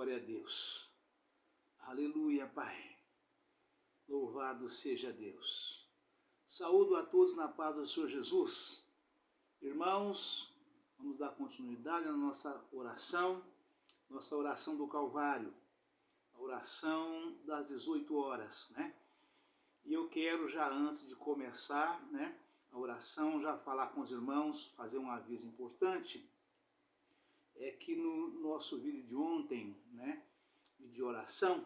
Glória a Deus. Aleluia, Pai. Louvado seja Deus. Saúdo a todos na paz do Senhor Jesus. Irmãos, vamos dar continuidade na nossa oração do Calvário, a oração das 18 horas, né? E eu quero já antes de começar, né, a oração, já falar com os irmãos, fazer um aviso importante, é que no nosso vídeo de ontem, né, de oração,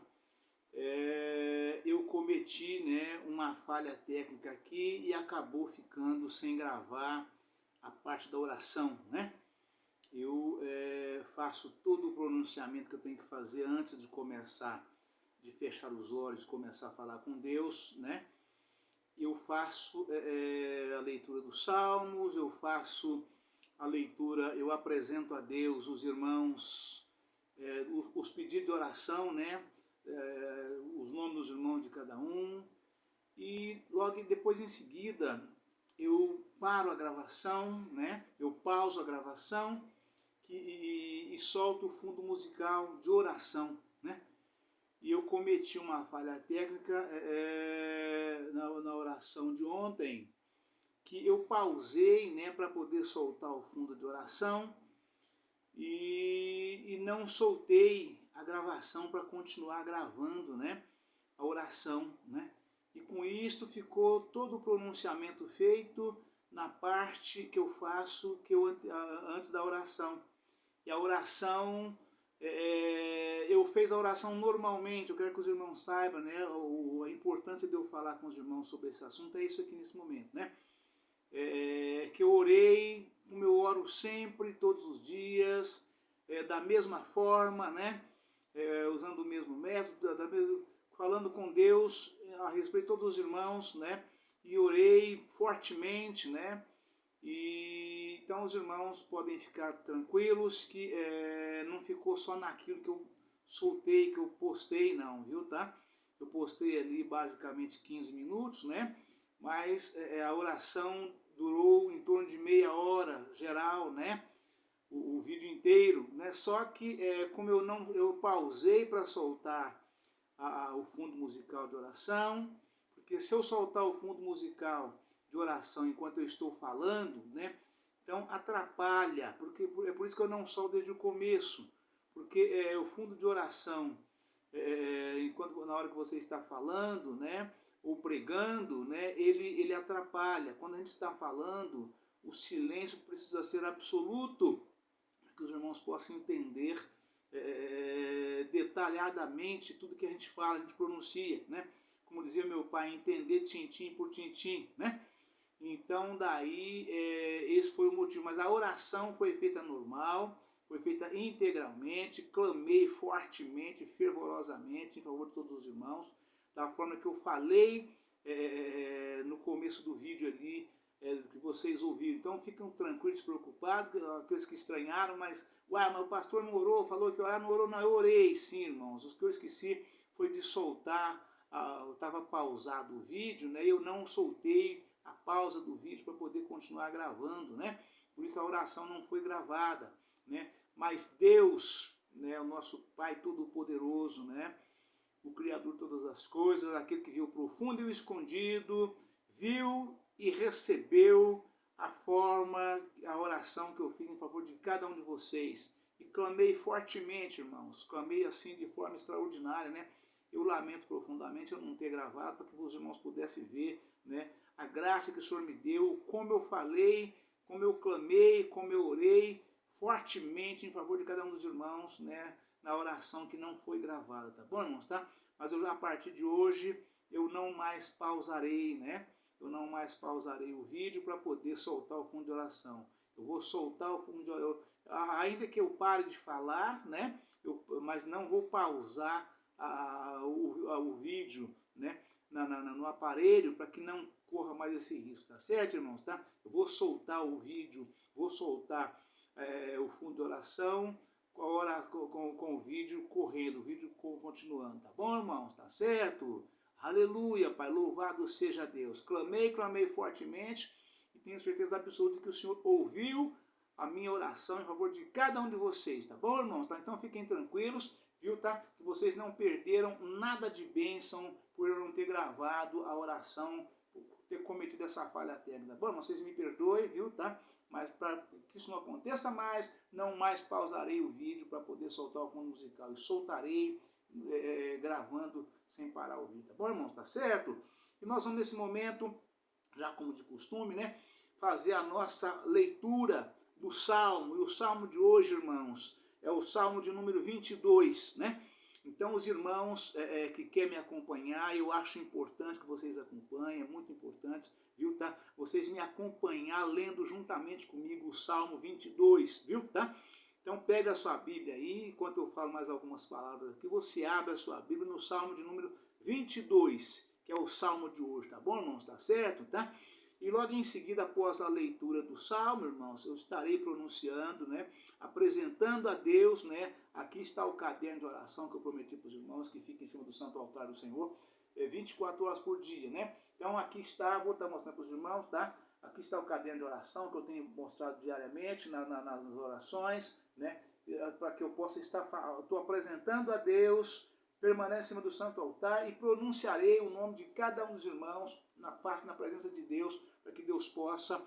eu cometi, né, uma falha técnica aqui e acabou ficando sem gravar a parte da oração, né? Eu faço todo o pronunciamento que eu tenho que fazer antes de começar, de fechar os olhos, começar a falar com Deus, né? Eu faço a leitura dos salmos, eu faço a leitura, eu apresento a Deus, os irmãos, os pedidos de oração, né? Os nomes dos irmãos de cada um, e logo depois em seguida eu paro a gravação, né? Eu pauso a gravação e solto o fundo musical de oração, né? E eu cometi uma falha técnica na oração de ontem, que eu pausei, né, para poder soltar o fundo de oração e não soltei a gravação para continuar gravando, né, a oração, né? E com isto ficou todo o pronunciamento feito na parte que eu faço antes da oração. E a oração, eu fiz a oração normalmente, eu quero que os irmãos saibam, né, a importância de eu falar com os irmãos sobre esse assunto é isso aqui nesse momento, né? Que eu orei, como eu oro sempre, todos os dias, da mesma forma, né? Usando o mesmo método, falando com Deus a respeito de todos os irmãos, né? E orei fortemente, né? E então os irmãos podem ficar tranquilos que não ficou só naquilo que eu soltei, que eu postei, não, viu, tá? Eu postei ali basicamente 15 minutos, né? Mas a oração durou em torno de meia hora, geral, né? O vídeo inteiro, né? Só que como eu pausei para soltar o fundo musical de oração, porque se eu soltar o fundo musical de oração enquanto eu estou falando, né, então atrapalha, porque é por isso que eu não solto desde o começo, porque o fundo de oração, na hora que você está falando, né, ou pregando, né, ele atrapalha. Quando a gente está falando, o silêncio precisa ser absoluto, para que os irmãos possam entender detalhadamente tudo que a gente fala, a gente pronuncia, né? Como dizia meu pai, entender tintim por tintim, né? Então daí esse foi o motivo, mas a oração foi feita normal, foi feita integralmente, clamei fortemente, fervorosamente em favor de todos os irmãos, da forma que eu falei no começo do vídeo ali, que vocês ouviram. Então ficam tranquilos, preocupados, aqueles que estranharam, mas o pastor não orou, falou que orar, não orou, não, eu orei sim, irmãos. O que eu esqueci foi de soltar, estava pausado o vídeo, né? Eu não soltei a pausa do vídeo para poder continuar gravando, né? Por isso a oração não foi gravada, né? Mas Deus, né, o nosso Pai Todo-Poderoso, né, o Criador de todas as coisas, aquele que viu o profundo e o escondido, viu e recebeu a oração que eu fiz em favor de cada um de vocês. E clamei fortemente, irmãos, clamei assim de forma extraordinária, né? Eu lamento profundamente eu não ter gravado, para que os irmãos pudessem ver, né, a graça que o Senhor me deu, como eu falei, como eu clamei, como eu orei fortemente em favor de cada um dos irmãos, né, na oração que não foi gravada, tá bom, irmãos, tá? Mas a partir de hoje eu não mais pausarei, né? Eu não mais pausarei o vídeo para poder soltar o fundo de oração. Eu vou soltar o fundo de oração, ainda que eu pare de falar, né? Mas não vou pausar o vídeo, né, no aparelho, para que não corra mais esse risco, tá certo, irmãos? Tá? Eu vou soltar o vídeo, vou soltar o fundo de oração com o vídeo correndo, o vídeo continuando, tá bom, irmãos? Tá certo? Aleluia, Pai, louvado seja Deus. Clamei fortemente e tenho certeza absoluta que o Senhor ouviu a minha oração em favor de cada um de vocês, tá bom, irmãos? Tá? Então fiquem tranquilos, viu, tá? Que vocês não perderam nada de bênção por eu não ter gravado a oração, por ter cometido essa falha técnica. Bom, vocês me perdoem, viu, tá? Mas para que isso não aconteça mais, não mais pausarei o vídeo para poder soltar o fundo musical. E soltarei gravando sem parar o vídeo. Tá bom, irmãos? Tá certo? E nós vamos nesse momento, já como de costume, né? Fazer a nossa leitura do Salmo. E o Salmo de hoje, irmãos, é o Salmo de número 22, né? Então, os irmãos que querem me acompanhar, eu acho importante que vocês acompanhem, é muito importante, viu, tá? Vocês me acompanhar lendo juntamente comigo o Salmo 22, viu, tá? Então, pega a sua Bíblia aí, enquanto eu falo mais algumas palavras aqui, você abre a sua Bíblia no Salmo de número 22, que é o Salmo de hoje, tá bom, irmãos? Tá certo, tá? E logo em seguida, após a leitura do Salmo, irmãos, eu estarei pronunciando, né, apresentando a Deus, né, aqui está o caderno de oração que eu prometi para os irmãos, que fica em cima do santo altar do Senhor, 24 horas por dia, né? Então aqui está, vou estar mostrando para os irmãos, tá? Aqui está o caderno de oração que eu tenho mostrado diariamente nas orações, né, para que eu possa estar, estou apresentando a Deus, permanece em cima do santo altar e pronunciarei o nome de cada um dos irmãos na face, na presença de Deus, para que Deus possa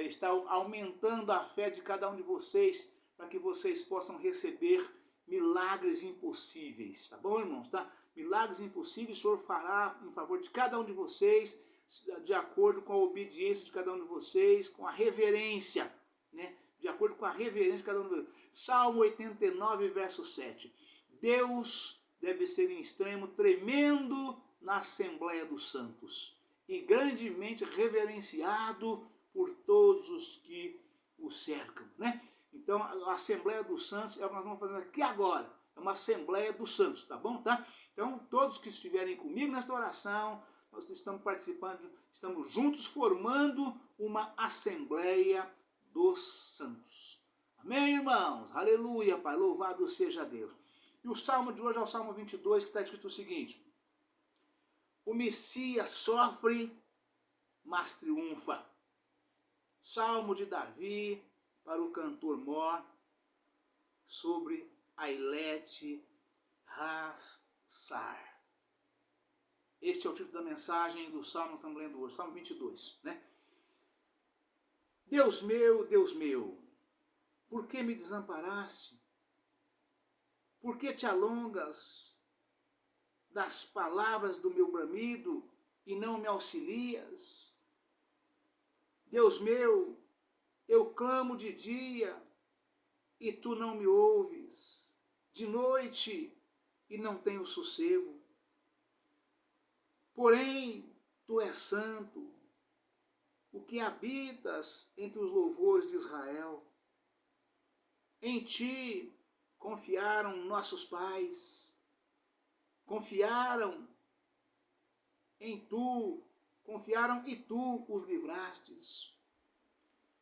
estar aumentando a fé de cada um de vocês, para que vocês possam receber milagres impossíveis, tá bom, irmãos? Tá? Milagres impossíveis o Senhor fará em favor de cada um de vocês, de acordo com a obediência de cada um de vocês, com a reverência, né? De acordo com a reverência de cada um de vocês. Salmo 89, verso 7. Deus deve ser em extremo tremendo na Assembleia dos Santos e grandemente reverenciado por todos os que o cercam, né? Então, a Assembleia dos Santos é o que nós vamos fazer aqui agora. É uma Assembleia dos Santos, tá bom? Tá? Então, todos que estiverem comigo nesta oração, nós estamos participando, estamos juntos formando uma Assembleia dos Santos. Amém, irmãos? Aleluia, Pai. Louvado seja Deus. E o Salmo de hoje é o Salmo 22, que está escrito o seguinte: o Messias sofre, mas triunfa. Salmo de Davi para o cantor Mor, sobre Ailete Hassar. Este é o título da mensagem do Salmo que estamos lendo hoje, Salmo 22, né? Deus meu, por que me desamparaste? Por que te alongas das palavras do meu bramido e não me auxilias? Deus meu, eu clamo de dia e tu não me ouves, de noite e não tenho sossego. Porém, tu és santo, o que habitas entre os louvores de Israel. Em ti confiaram nossos pais, confiaram e tu os livrastes.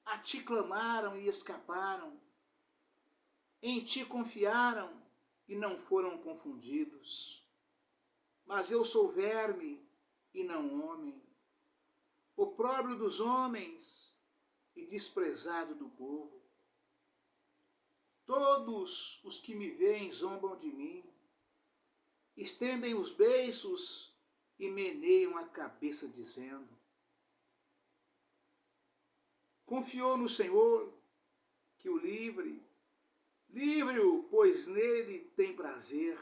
A ti clamaram e escaparam, em ti confiaram e não foram confundidos. Mas eu sou verme e não homem, opróbrio dos homens e desprezado do povo. Todos os que me veem zombam de mim, estendem os beiços e meneiam a cabeça, dizendo: confiou no Senhor, que o livre-o, pois nele tem prazer.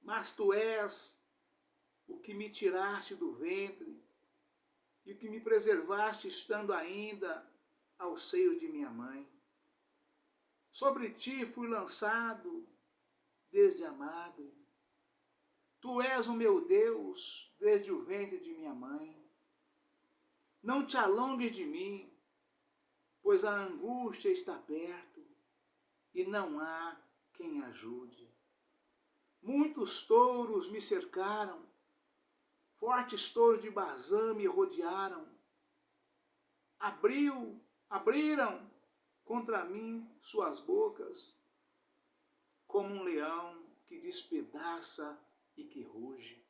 Mas tu és o que me tiraste do ventre e o que me preservaste estando ainda ao seio de minha mãe. Sobre ti fui lançado desde a madre. Tu és o meu Deus desde o ventre de minha mãe. Não te alongues de mim, pois a angústia está perto e não há quem ajude. Muitos touros me cercaram, fortes touros de Bazã me rodearam. Abriram contra mim suas bocas, como um leão que despedaça e que ruge.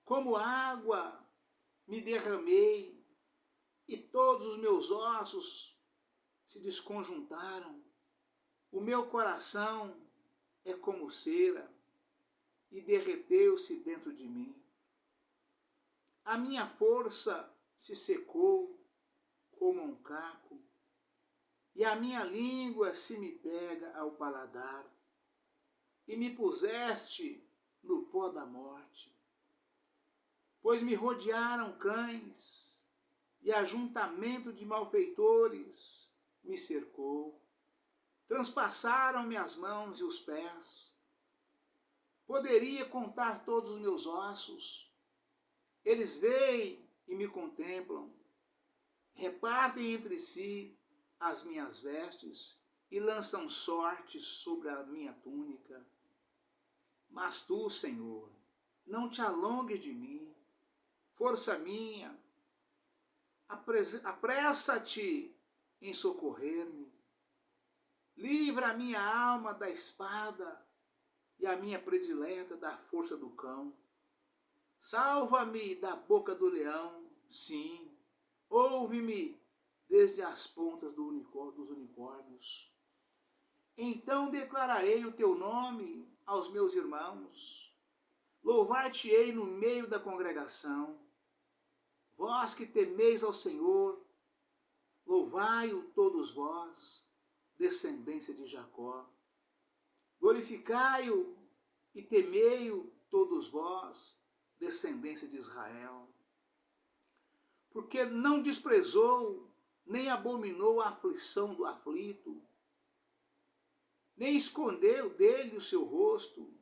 Como água me derramei, e todos os meus ossos se desconjuntaram. O meu coração é como cera e derreteu-se dentro de mim. A minha força se secou como um caco, e a minha língua se me pega ao paladar, e me puseste no pó da morte. Pois me rodearam cães, e ajuntamento de malfeitores me cercou. Transpassaram-me as mãos e os pés. Poderia contar todos os meus ossos. Eles veem e me contemplam. Repartem entre si as minhas vestes e lançam sortes sobre a minha túnica. Mas tu, Senhor, não te alongues de mim. Força minha, apressa-te em socorrer-me. Livra a minha alma da espada e a minha predileta da força do cão. Salva-me da boca do leão, sim. Ouve-me desde as pontas dos unicórnios. Então declararei o teu nome aos meus irmãos. Louvar-te-ei no meio da congregação. Vós que temeis ao Senhor, louvai-o todos vós, descendência de Jacó. Glorificai-o e temei-o todos vós, descendência de Israel. Porque não desprezou, nem abominou a aflição do aflito, nem escondeu dele o seu rosto.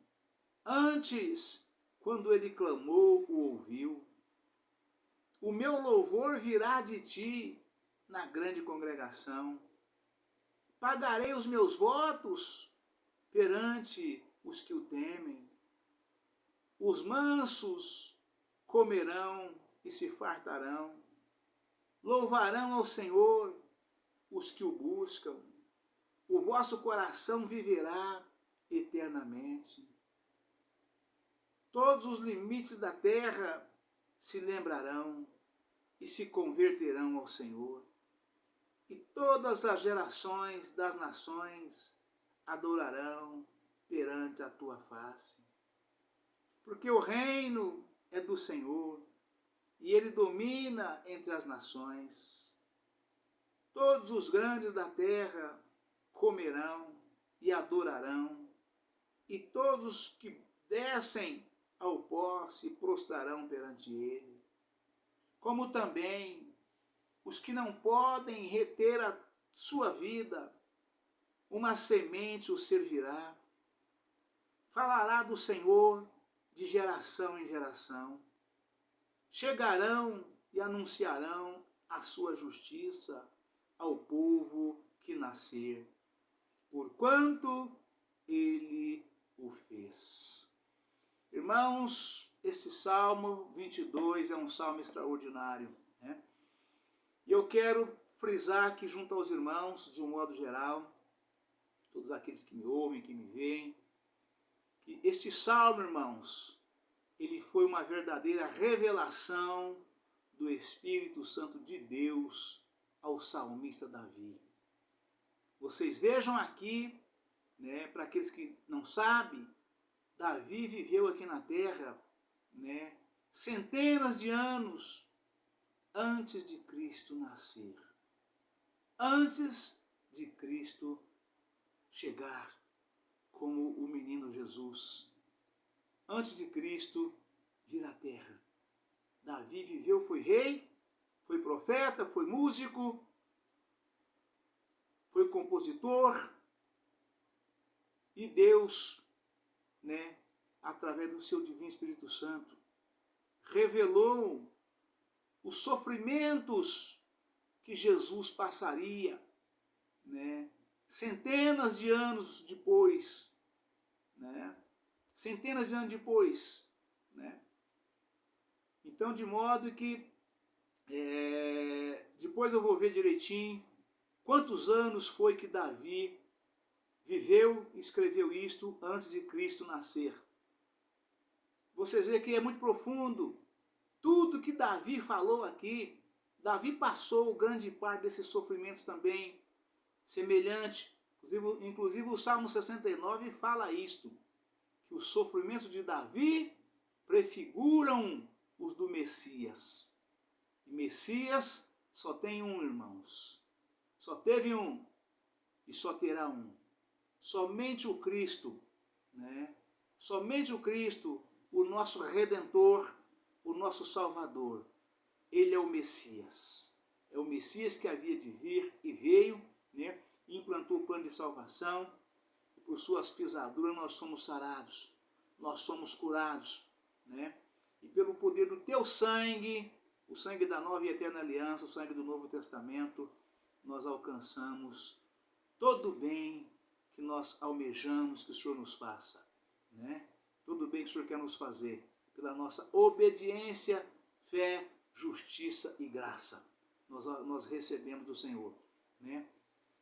Antes, quando ele clamou, o ouviu. O meu louvor virá de ti na grande congregação. Pagarei os meus votos perante os que o temem. Os mansos comerão e se fartarão. Louvarão ao Senhor os que o buscam. O vosso coração viverá eternamente. Todos os limites da terra se lembrarão e se converterão ao Senhor. E todas as gerações das nações adorarão perante a tua face. Porque o reino é do Senhor, e ele domina entre as nações. Todos os grandes da terra comerão e adorarão, e todos os que descem ao pó se prostrarão perante ele. Como também os que não podem reter a sua vida, uma semente o servirá. Falará do Senhor de geração em geração. Chegarão e anunciarão a sua justiça ao povo que nascer, porquanto ele o fez. Irmãos, este Salmo 22 é um salmo extraordinário, né? E eu quero frisar aqui junto aos irmãos, de um modo geral, todos aqueles que me ouvem, que me veem, que este salmo, irmãos, ele foi uma verdadeira revelação do Espírito Santo de Deus ao salmista Davi. Vocês vejam aqui, né, para aqueles que não sabem, Davi viveu aqui na terra, né, centenas de anos antes de Cristo nascer. Antes de Cristo chegar como o menino Jesus. Antes de Cristo vir à terra. Davi viveu, foi rei, foi profeta, foi músico, foi compositor, e Deus, né, através do seu divino Espírito Santo, revelou os sofrimentos que Jesus passaria, né, centenas de anos depois, né, centenas de anos depois, né. Então, de modo que depois eu vou ver direitinho quantos anos foi que Davi viveu e escreveu isto antes de Cristo nascer. Vocês veem que é muito profundo. Tudo que Davi falou aqui, Davi passou grande parte desses sofrimentos também, semelhante Inclusive o Salmo 69 fala isto, que os sofrimentos de Davi prefiguram os do Messias. E Messias só tem um, irmãos. Só teve um e só terá um. Somente o Cristo, né? Somente o Cristo, o nosso Redentor, o nosso Salvador. Ele é o Messias. É o Messias que havia de vir e veio, né? Implantou o plano de salvação. E por suas pisaduras nós somos sarados, nós somos curados, né? E pelo poder do teu sangue, o sangue da nova e eterna aliança, o sangue do Novo Testamento, nós alcançamos todo o bem que nós almejamos que o Senhor nos faça, né? Todo o bem que o Senhor quer nos fazer, pela nossa obediência, fé, justiça e graça. Nós recebemos do Senhor, né?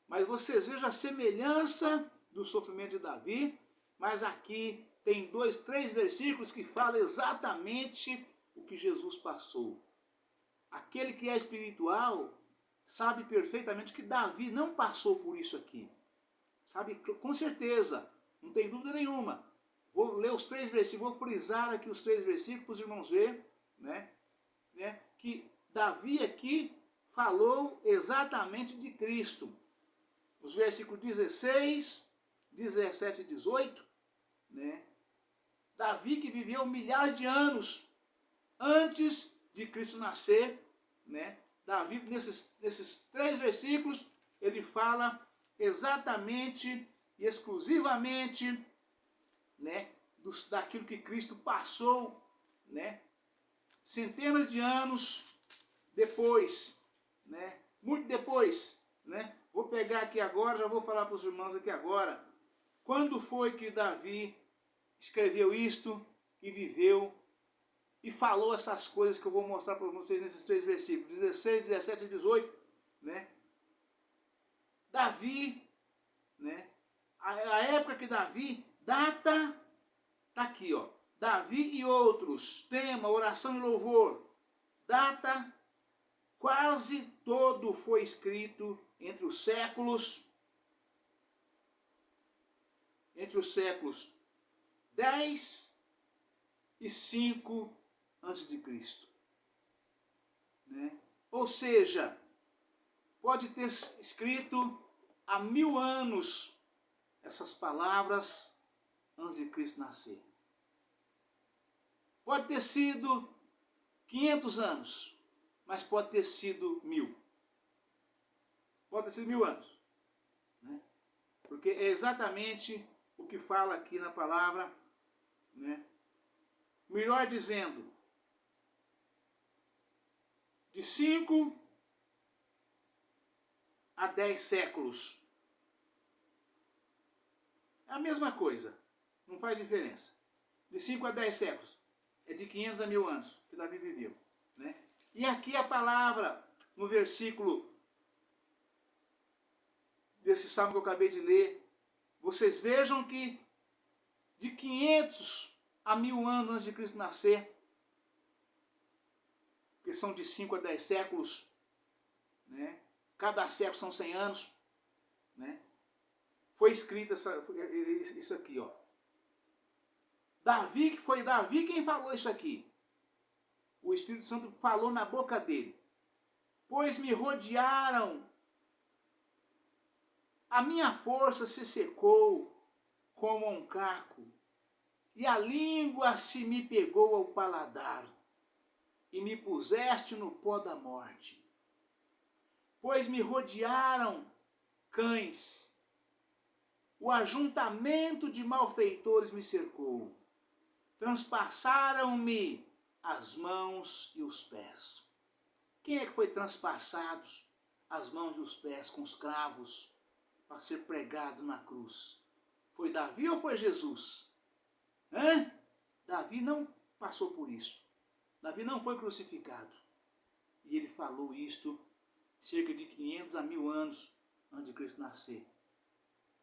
Mas vocês vejam a semelhança do sofrimento de Davi, mas aqui tem 2, 3 versículos que falam exatamente o que Jesus passou. Aquele que é espiritual sabe perfeitamente que Davi não passou por isso aqui. Sabe com certeza, não tem dúvida nenhuma. Vou ler os 3 versículos, vou frisar aqui os 3 versículos para os irmãos verem, né? Que Davi aqui falou exatamente de Cristo. Os versículos 16, 17 e 18, né? Davi que viveu milhares de anos antes de Cristo nascer, né? Davi, nesses 3 versículos, ele fala exatamente e exclusivamente, né, daquilo que Cristo passou, né, centenas de anos depois, né, muito depois, né. Vou pegar aqui agora, já vou falar para os irmãos aqui agora, quando foi que Davi escreveu isto e viveu e falou essas coisas que eu vou mostrar para vocês nesses 3 versículos, 16, 17 e 18, né? Davi, né? A época que Davi, data, tá aqui, ó. Davi e outros, tema, oração e louvor. Data, quase todo foi escrito entre os séculos 10 e 5 antes de Cristo, né? Ou seja, pode ter escrito há 1000 anos essas palavras antes de Cristo nascer. Pode ter sido 500 anos, mas pode ter sido 1000. Pode ter sido 1000 anos, né? Porque é exatamente o que fala aqui na palavra, né? Melhor dizendo, de 5 a 10 séculos. É a mesma coisa, não faz diferença. De 5 a 10 séculos, é de 500 a 1000 anos que Davi viveu, né? E aqui a palavra, no versículo desse salmo que eu acabei de ler, vocês vejam que de 500 a 1000 anos antes de Cristo nascer, que são de 5 a 10 séculos, né? Cada século são 100 anos, né? Foi escrito isso aqui, ó. Foi Davi quem falou isso aqui. O Espírito Santo falou na boca dele. Pois me rodearam, a minha força se secou como um caco, e a língua se me pegou ao paladar, e me puseste no pó da morte. Pois me rodearam cães, o ajuntamento de malfeitores me cercou, transpassaram-me as mãos e os pés. Quem é que foi transpassado as mãos e os pés com os cravos para ser pregado na cruz? Foi Davi ou foi Jesus? Davi não passou por isso. Davi não foi crucificado. E ele falou isto cerca de 500 a 1000 anos antes de Cristo nascer.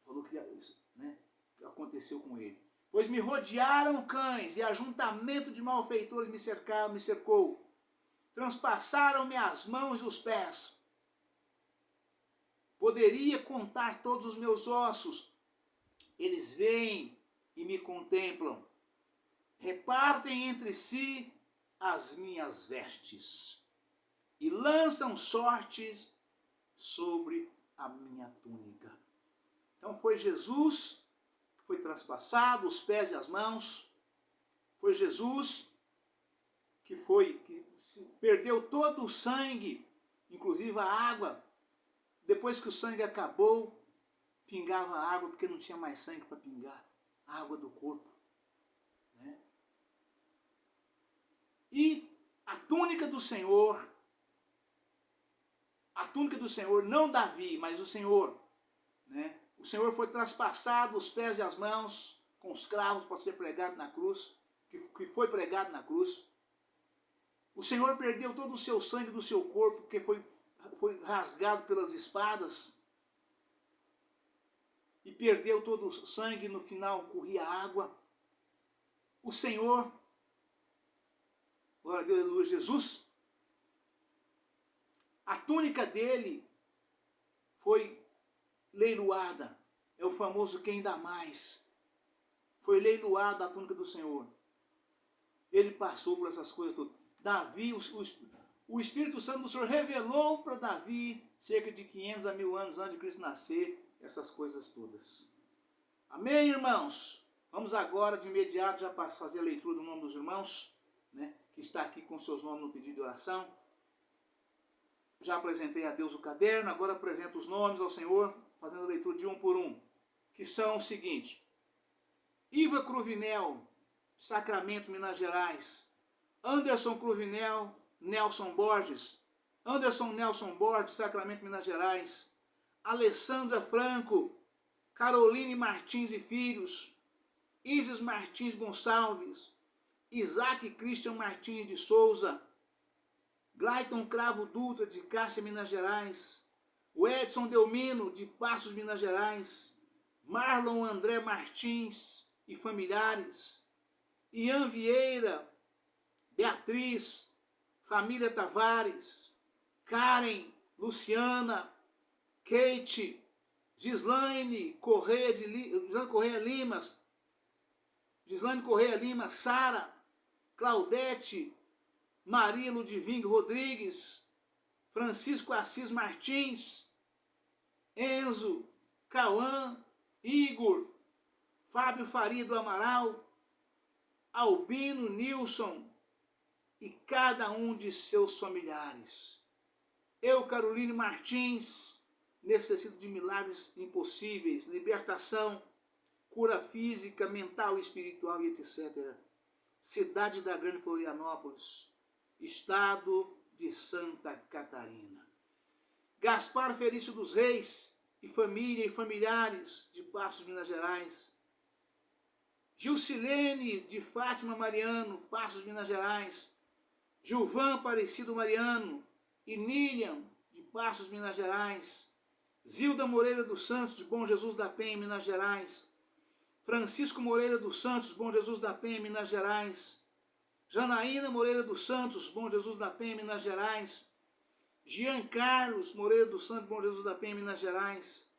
Falou que isso, né, que aconteceu com ele. Pois me rodearam cães e ajuntamento de malfeitores me cercou. Transpassaram-me as mãos e os pés. Poderia contar todos os meus ossos. Eles vêm e me contemplam. Repartem entre si as minhas vestes e lançam sortes sobre a minha túnica. Então foi Jesus que foi transpassado, os pés e as mãos. Foi Jesus que perdeu todo o sangue, inclusive a água. Depois que o sangue acabou, pingava água, porque não tinha mais sangue para pingar. A água do corpo. Né? E a túnica do Senhor, não Davi, mas o Senhor, né? O Senhor foi traspassado os pés e as mãos com os cravos para ser pregado na cruz, que foi pregado na cruz. O Senhor perdeu todo o seu sangue do seu corpo, porque foi rasgado pelas espadas, e perdeu todo o sangue, no final corria água. O Senhor, glória a Deus, aleluia, Jesus, a túnica dele foi leiloada, é o famoso quem dá mais. Foi leiloada a túnica do Senhor. Ele passou por essas coisas todas. Davi, o Espírito Santo do Senhor revelou para Davi, cerca de 500 a 1000 anos antes de Cristo nascer, essas coisas todas. Amém, irmãos? Vamos agora, de imediato, já fazer a leitura do nome dos irmãos, né, que está aqui com seus nomes no pedido de oração. Já apresentei a Deus o caderno, agora apresento os nomes ao Senhor, fazendo a leitura de um por um, que são o seguinte: Iva Cruvinel, Sacramento, Minas Gerais. Anderson Cruvinel, Nelson Borges. Anderson Nelson Borges, Sacramento, Minas Gerais. Alessandra Franco, Caroline Martins e Filhos. Isis Martins Gonçalves. Isaac Christian Martins de Souza. Glayton Cravo Dutra, de Cássia, Minas Gerais. O Edson Delmino, de Passos, Minas Gerais. Marlon André Martins e familiares. Ian Vieira, Beatriz, família Tavares. Karen, Luciana, Kate, Gislaine Correia Lima, Sara, Claudete, Maria Ludwig Rodrigues, Francisco Assis Martins, Enzo, Cauã, Igor, Fábio Faria do Amaral, Albino Nilson e cada um de seus familiares. Eu, Caroline Martins, necessito de milagres impossíveis, libertação, cura física, mental, espiritual e etc. Cidade da Grande Florianópolis, Estado de Santa Catarina. Gaspar Felício dos Reis e família e familiares de Passos, Minas Gerais. Gilcilene de Fátima Mariano, Passos, Minas Gerais. Gilvan Aparecido Mariano e Nilian de Passos, Minas Gerais. Zilda Moreira dos Santos, de Bom Jesus da Penha, Minas Gerais. Francisco Moreira dos Santos, Bom Jesus da Penha, Minas Gerais. Janaína Moreira dos Santos, Bom Jesus da Penha, Minas Gerais. Jean Carlos Moreira dos Santos, Bom Jesus da Penha, Minas Gerais.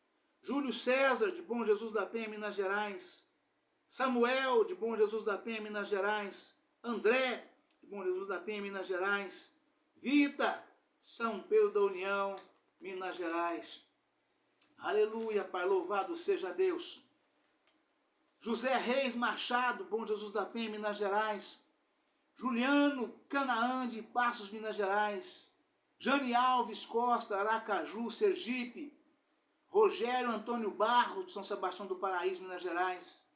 Júlio César, de Bom Jesus da Penha, Minas Gerais. Samuel, de Bom Jesus da Penha, Minas Gerais. André, de Bom Jesus da Penha, Minas Gerais. Vita, São Pedro da União, Minas Gerais. Aleluia, Pai, louvado seja Deus. José Reis Machado, Bom Jesus da Penha, Minas Gerais. Juliano Canaã, de Passos, Minas Gerais. Jane Alves Costa, Aracaju, Sergipe. Rogério Antônio Barros, de São Sebastião do Paraíso, Minas Gerais.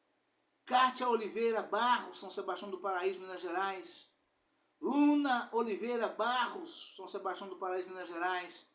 Cátia Oliveira Barros, São Sebastião do Paraíso, Minas Gerais. Luna Oliveira Barros, São Sebastião do Paraíso, Minas Gerais.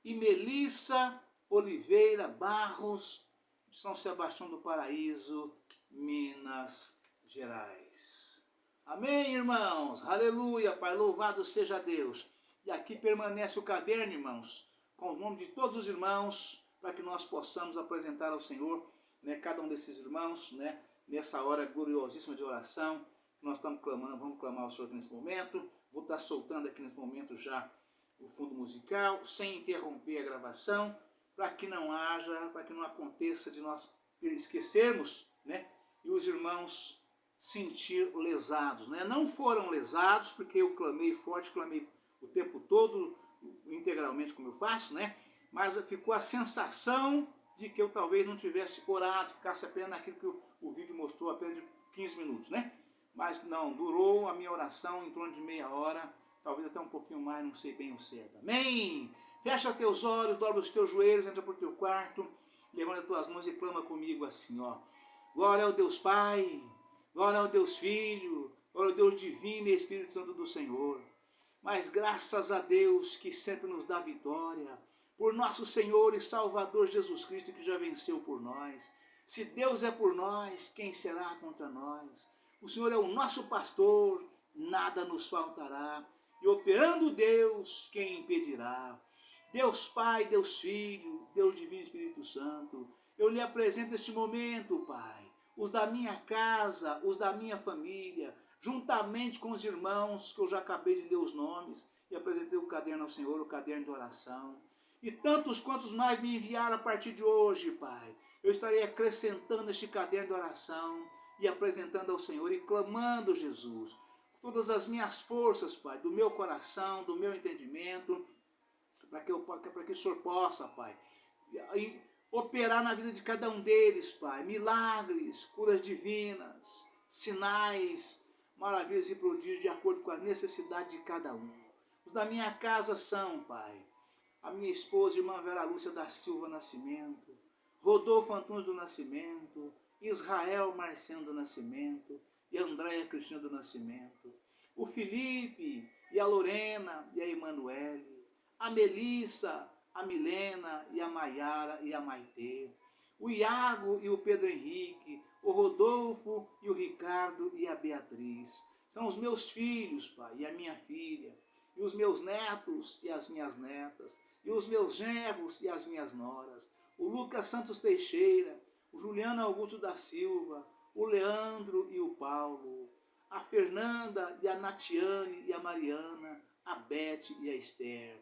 E Melissa Oliveira Barros, de São Sebastião do Paraíso, Minas Gerais. Amém, irmãos? Aleluia, Pai, louvado seja Deus. E aqui permanece o caderno, irmãos, com os nomes de todos os irmãos, para que nós possamos apresentar ao Senhor, né, cada um desses irmãos, né, nessa hora gloriosíssima de oração. Nós estamos clamando, vamos clamar ao Senhor aqui nesse momento. Vou estar soltando aqui nesse momento já o fundo musical, sem interromper a gravação, para que não haja, para que não aconteça de nós esquecermos, né? E os irmãos sentir lesados, né? Não foram lesados porque eu clamei forte, clamei o tempo todo, integralmente como eu faço, né? Mas ficou a sensação de que eu talvez não tivesse orado, ficasse apenas naquilo que o vídeo mostrou, apenas de 15 minutos, né? Mas não, durou a minha oração em torno de meia hora, talvez até um pouquinho mais, não sei bem o certo. Amém? Fecha teus olhos, dobra os teus joelhos, entra para o teu quarto, levanta as tuas mãos e clama comigo assim, ó. Glória ao Deus Pai, glória ao Deus Filho, glória ao Deus Divino e Espírito Santo do Senhor. Mas graças a Deus que sempre nos dá vitória, por nosso Senhor e Salvador Jesus Cristo que já venceu por nós. Se Deus é por nós, quem será contra nós? O Senhor é o nosso pastor, nada nos faltará. E operando Deus, quem impedirá? Deus Pai, Deus Filho, Deus Divino Espírito Santo, eu lhe apresento este momento, Pai, os da minha casa, os da minha família, juntamente com os irmãos que eu já acabei de ler os nomes e apresentei o caderno ao Senhor, o caderno de oração. E tantos quantos mais me enviaram a partir de hoje, Pai, eu estarei acrescentando este caderno de oração e apresentando ao Senhor e clamando, Jesus, todas as minhas forças, Pai, do meu coração, do meu entendimento, para que o Senhor possa, Pai, operar na vida de cada um deles, Pai, milagres, curas divinas, sinais, maravilhas e prodígios de acordo com a necessidade de cada um. Os da minha casa são, Pai, a minha esposa, irmã Vera Lúcia da Silva Nascimento, Rodolfo Antunes do Nascimento, Israel Marciano do Nascimento e Andréia Cristina do Nascimento, o Felipe e a Lorena e a Emanuele, a Melissa, a Milena e a Maiara e a Maitê, o Iago e o Pedro Henrique, o Rodolfo e o Ricardo e a Beatriz. São os meus filhos, Pai, e a minha filha, e os meus netos e as minhas netas, e os meus genros e as minhas noras, o Lucas Santos Teixeira, o Juliano Augusto da Silva, o Leandro e o Paulo, a Fernanda e a Natiane e a Mariana, a Bete e a Esther.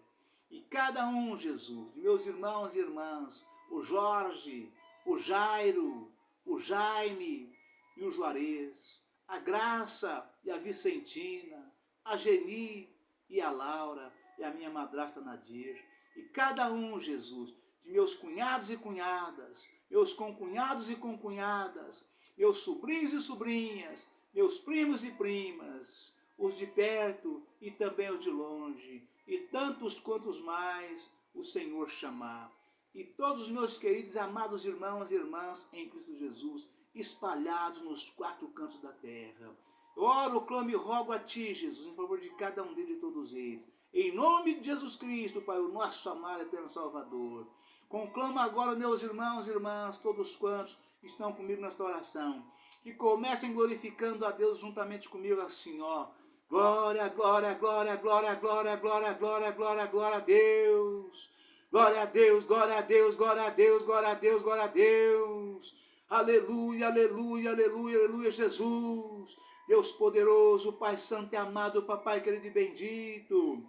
E cada um, Jesus, de meus irmãos e irmãs, o Jorge, o Jairo, o Jaime e o Juarez, a Graça e a Vicentina, a Geni e a Laura e a minha madrasta Nadir. E cada um, Jesus, de meus cunhados e cunhadas, meus concunhados e concunhadas, meus sobrinhos e sobrinhas, meus primos e primas, os de perto e também os de longe, e tantos quantos mais o Senhor chamar. E todos os meus queridos e amados irmãos e irmãs em Cristo Jesus, espalhados nos quatro cantos da terra. Eu oro, clamo e rogo a Ti, Jesus, em favor de cada um deles e todos eles. Em nome de Jesus Cristo, Pai, o nosso amado eterno Salvador. Conclamo agora, meus irmãos e irmãs, todos quantos estão comigo nesta oração, que comecem glorificando a Deus juntamente comigo assim, ó. Glória, glória, glória, glória, glória, glória, glória, glória, glória a Deus. Glória a Deus, glória a Deus, glória a Deus, glória a Deus, glória a Deus. Aleluia, aleluia, aleluia, aleluia, Jesus. Deus poderoso, Pai santo e amado, Papai querido e bendito.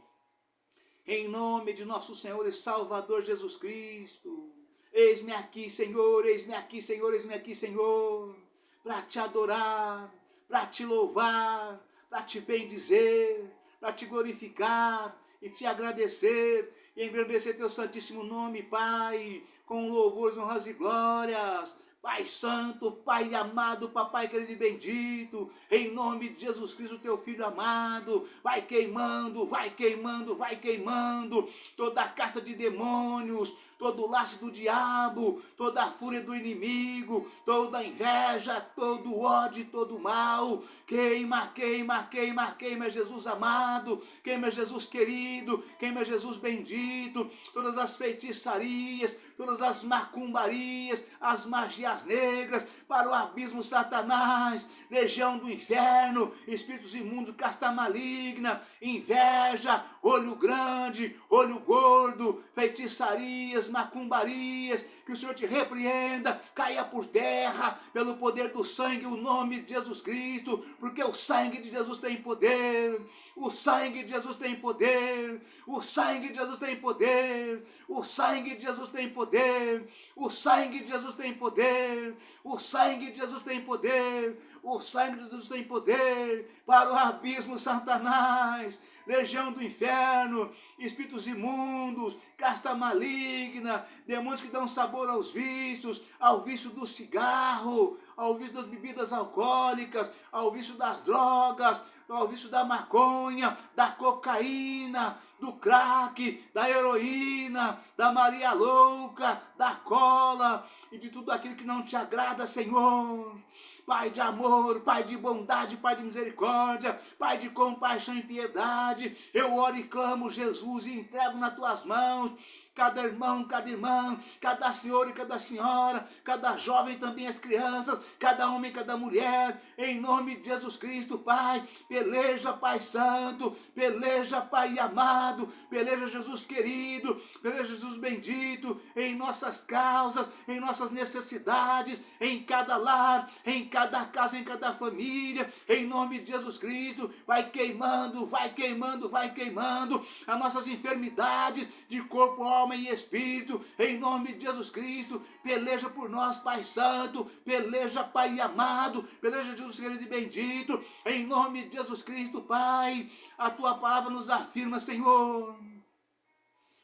Em nome de nosso Senhor e Salvador Jesus Cristo. Eis-me aqui, Senhor, eis-me aqui, Senhor, eis-me aqui, Senhor, para te adorar, para te louvar, para te bendizer, para te glorificar e te agradecer e engrandecer teu santíssimo nome, Pai, com louvores, honras e glórias. Pai santo, Pai amado, Papai querido e bendito, em nome de Jesus Cristo, teu Filho amado, vai queimando, vai queimando, vai queimando toda a casta de demônios, todo o laço do diabo, toda a fúria do inimigo, toda a inveja, todo o ódio, todo o mal. Queima, queima, queima, queima, Jesus amado, queima, Jesus querido, queima, Jesus bendito, todas as feitiçarias, todas as macumbarias, as magias negras, para o abismo Satanás, legião do inferno, espíritos imundos, casta maligna, inveja, olho grande, olho gordo, feitiçarias, macumbarias, que o Senhor te repreenda, caia por terra, terra, pelo poder do sangue, o nome de Jesus Cristo, porque o sangue de Jesus tem poder, o sangue de Jesus tem poder, o sangue de Jesus tem poder, o sangue de Jesus tem poder, o sangue de Jesus tem poder, o sangue de Jesus tem poder, o sangue de Jesus tem poder para o abismo, Satanás, legião do inferno, espíritos imundos, casta maligna, demônios que dão sabor aos vícios, ao vício do cigarro, ao vício das bebidas alcoólicas, ao vício das drogas, ao vício da maconha, da cocaína, do crack, da heroína, da Maria louca, da cola e de tudo aquilo que não te agrada, Senhor. Pai de amor, Pai de bondade, Pai de misericórdia, Pai de compaixão e piedade, eu oro e clamo, Jesus, e entrego nas tuas mãos cada irmão, cada irmã, cada senhor e cada senhora, cada jovem e também as crianças, cada homem e cada mulher, em nome de Jesus Cristo, Pai, peleja, Pai Santo, peleja, Pai amado, peleja, Jesus querido, peleja, Jesus bendito, em nossas causas, em nossas necessidades, em cada lar, em cada casa, em cada família, em nome de Jesus Cristo, vai queimando, vai queimando, vai queimando as nossas enfermidades de corpo, alma e espírito, em nome de Jesus Cristo, peleja por nós, Pai Santo, peleja, Pai amado, peleja, Jesus querido e bendito, em nome de Jesus Cristo, Pai, a tua palavra nos afirma, Senhor,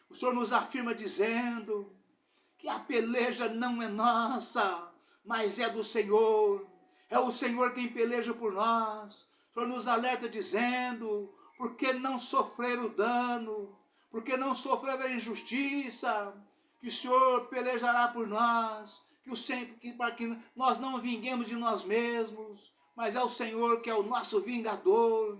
o Senhor nos afirma dizendo que a peleja não é nossa, mas é do Senhor, é o Senhor quem peleja por nós. O Senhor nos alerta dizendo, por que não sofrer o dano, por que não sofrer a injustiça, que o Senhor pelejará por nós, para que nós não vinguemos de nós mesmos, mas é o Senhor que é o nosso vingador,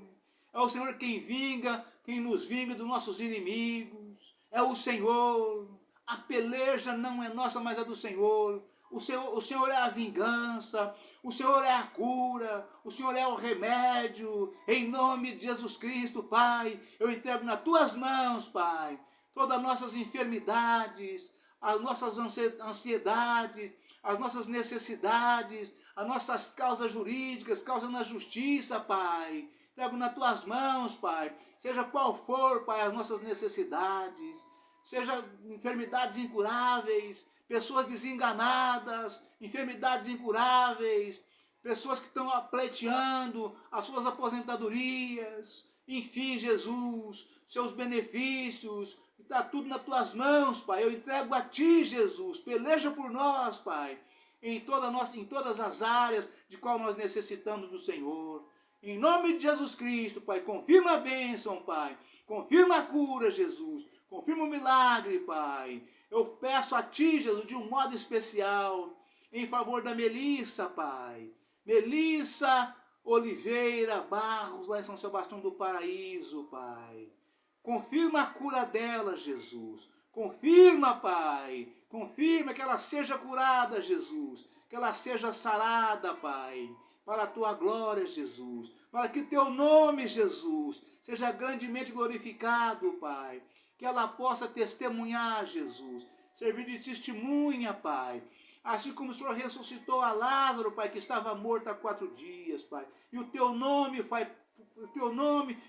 é o Senhor quem vinga, quem nos vinga dos nossos inimigos, é o Senhor. A peleja não é nossa, mas é do Senhor. O Senhor é a vingança, o Senhor é a cura, o Senhor é o remédio. Em nome de Jesus Cristo, Pai, eu entrego nas tuas mãos, Pai, todas as nossas enfermidades, as nossas ansiedades, as nossas necessidades, as nossas causas jurídicas, causas na justiça, Pai. Entrego nas tuas mãos, Pai, seja qual for, Pai, as nossas necessidades, seja enfermidades incuráveis, pessoas desenganadas, enfermidades incuráveis, pessoas que estão pleiteando as suas aposentadorias, enfim, Jesus, seus benefícios, está tudo nas tuas mãos, Pai, eu entrego a Ti, Jesus, peleja por nós, Pai, em todas as áreas de qual nós necessitamos do Senhor. Em nome de Jesus Cristo, Pai, confirma a bênção, Pai, confirma a cura, Jesus, confirma o milagre, Pai. Eu peço a Ti, Jesus, de um modo especial, em favor da Melissa, Pai. Melissa Oliveira Barros, lá em São Sebastião do Paraíso, Pai. Confirma a cura dela, Jesus. Confirma, Pai. Confirma que ela seja curada, Jesus. Que ela seja sarada, Pai. Para a Tua glória, Jesus. Para que Teu nome, Jesus, seja grandemente glorificado, Pai. Que ela possa testemunhar, Jesus. Servir de testemunha, Pai. Assim como o Senhor ressuscitou a Lázaro, Pai, que estava morto há 4 dias, Pai. E o Teu nome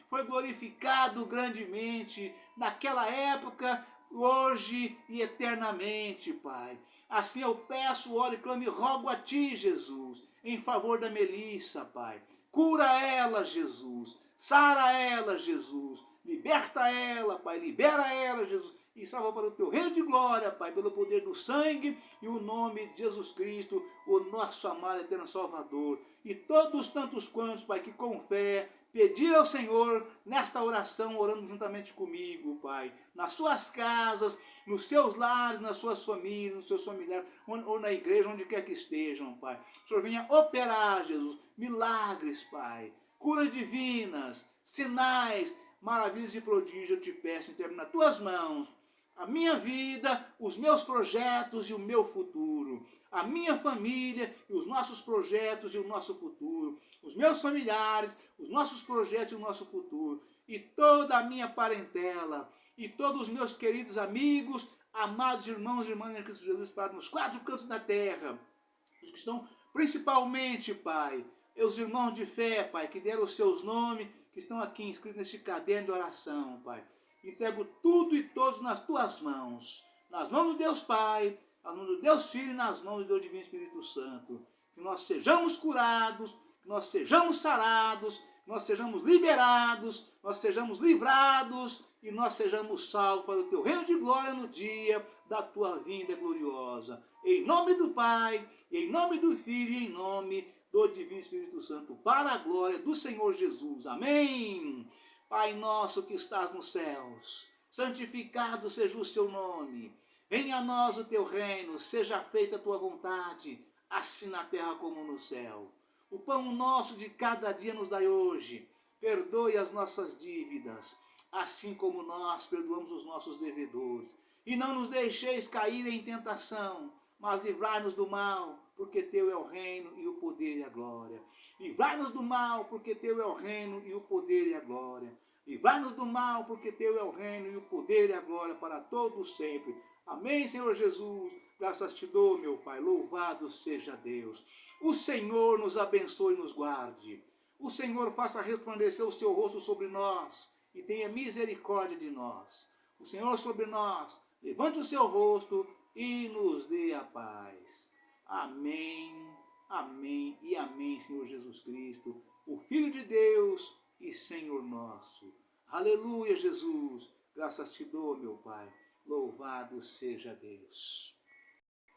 foi glorificado grandemente naquela época, hoje e eternamente, Pai. Assim eu peço, oro e clamo e rogo a Ti, Jesus, em favor da Melissa, Pai. Cura ela, Jesus. Sara ela, Jesus. Liberta ela, Pai. Libera ela, Jesus. E salva para o Teu reino de glória, Pai, pelo poder do sangue e o nome de Jesus Cristo, o nosso amado eterno Salvador. E todos tantos quantos, Pai, que com fé pedir ao Senhor nesta oração, orando juntamente comigo, Pai, nas suas casas, nos seus lares, nas suas famílias, nos seus familiares, ou na igreja, onde quer que estejam, Pai. O Senhor venha operar, Jesus, milagres, Pai, curas divinas, sinais, maravilhas e prodígios, eu te peço, entrego nas tuas mãos a minha vida, os meus projetos e o meu futuro, a minha família e os nossos projetos e o nosso futuro, os meus familiares, os nossos projetos e o nosso futuro, e toda a minha parentela, e todos os meus queridos amigos, amados irmãos e irmãs em Cristo Jesus, para nos 4 cantos da terra, os que estão Principalmente, Pai, meus irmãos de fé, Pai, que deram os seus nomes, que estão aqui inscritos neste caderno de oração, Pai. Entrego tudo e todos nas tuas mãos. Nas mãos do Deus Pai, nas mãos do Deus Filho e nas mãos do Deus Divino Espírito Santo. Que nós sejamos curados, que nós sejamos sarados, que nós sejamos liberados, nós sejamos livrados e nós sejamos salvos para o teu reino de glória no dia da tua vinda gloriosa. Em nome do Pai, em nome do Filho e em nome do Divino Espírito Santo, para a glória do Senhor Jesus. Amém. Pai nosso que estás nos céus, santificado seja o seu nome. Venha a nós o teu reino, seja feita a tua vontade, assim na terra como no céu. O pão nosso de cada dia nos dai hoje. Perdoe as nossas dívidas, assim como nós perdoamos os nossos devedores. E não nos deixeis cair em tentação, mas livrai-nos do mal, porque teu é o reino e o poder e a glória. Livrai-nos do mal, porque teu é o reino e o poder e a glória. Livrai-nos do mal, porque teu é o reino e o poder e a glória para todos sempre. Amém, Senhor Jesus. Graças te dou, meu Pai. Louvado seja Deus. O Senhor nos abençoe e nos guarde. O Senhor faça resplandecer o seu rosto sobre nós e tenha misericórdia de nós. O Senhor sobre nós levante o seu rosto e nos dê a paz. Amém, amém e amém, Senhor Jesus Cristo, o Filho de Deus e Senhor nosso. Aleluia, Jesus. Graças te dou, meu Pai. Louvado seja Deus.